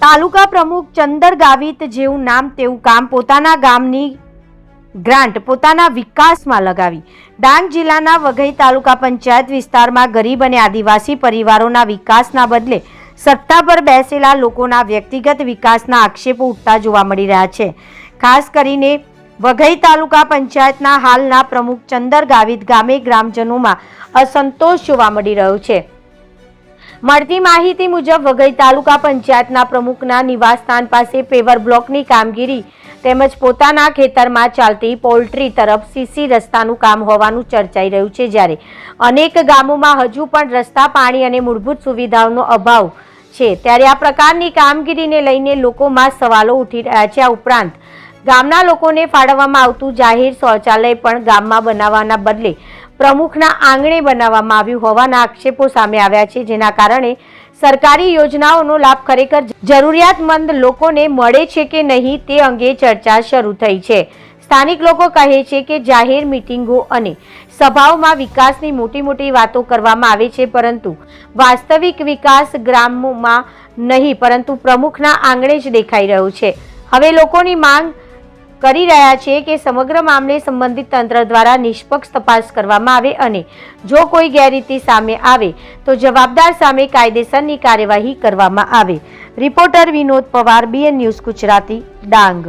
તાલુકા પ્રમુખ ચંદર ગાવિત જેવું નામ તેવું કામ પોતાના ગામની ગ્રાન્ટ પોતાના વિકાસમાં લગાવી ડાંગ જિલ્લાના વઘઈ તાલુકા પંચાયત વિસ્તારમાં ગરીબ અને આદિવાસી પરિવારોના વિકાસના બદલે સત્તા પર બેસેલા લોકોના વ્યક્તિગત વિકાસના આક્ષેપો ઉઠતા જોવા મળી રહ્યા છે। ખાસ કરીને વઘઈ તાલુકા પંચાયતના હાલના પ્રમુખ ચંદર ગાવિત ગામે ગ્રામજનોમાં અસંતોષ જોવા મળી રહ્યો છે। મળતી માહિતી મુજબ વઘઈ તાલુકા પંચાયતના પ્રમુખના નિવાસસ્થાન પાસે પેવર બ્લોકની કામગીરી તેમજ પોતાના ખેતરમાં ચાલતી પોલ્ટ્રી તરફ સીસી રસ્તાનું કામ હોવાનું ચર્ચાઈ રહ્યું છે, જ્યારે અનેક ગામોમાં હજુ પણ રસ્તા, પાણી અને મૂળભૂત સુવિધાઓનો અભાવ છે। ત્યારે આ પ્રકારની કામગીરીને લઈને લોકોમાં સવાલો ઉઠી રહ્યા છે। આ ઉપરાંત ગામના લોકોને ફાળવવામાં આવતું જાહેર શૌચાલય પણ ગામમાં બનાવવાના બદલે પ્રમુખના આંગણે બનાવવામાં આવ્યું હોવાના આક્ષેપો સામે આવ્યા છે, જેના કારણે સરકારી યોજનાઓનો લાભ ખરેખર જરૂરિયાતમંદ લોકોને મળે છે કે નહીં તે અંગે ચર્ચા શરૂ થઈ છે। સ્થાનિક લોકો કહે છે કે જાહેર મીટિંગો અને સભાઓમાં વિકાસની મોટી વાતો કરવામાં આવે છે, પરંતુ વાસ્તવિક વિકાસ ગ્રામોમાં નહીં પરંતુ પ્રમુખના આંગણે જ દેખાઈ રહ્યો છે। હવે લોકોની માંગ કરી રહ્યા છે કે સમગ્ર મામલે સંબંધિત તંત્ર દ્વારા નિષ્પક્ષ તપાસ કરવામાં આવે અને જો કોઈ ગેરરીતિ સામે આવે તો જવાબદાર સામે કાયદેસરની કાર્યવાહી કરવામાં આવે। Reporter Vinod Pawar, BN news Gujarati, Dang.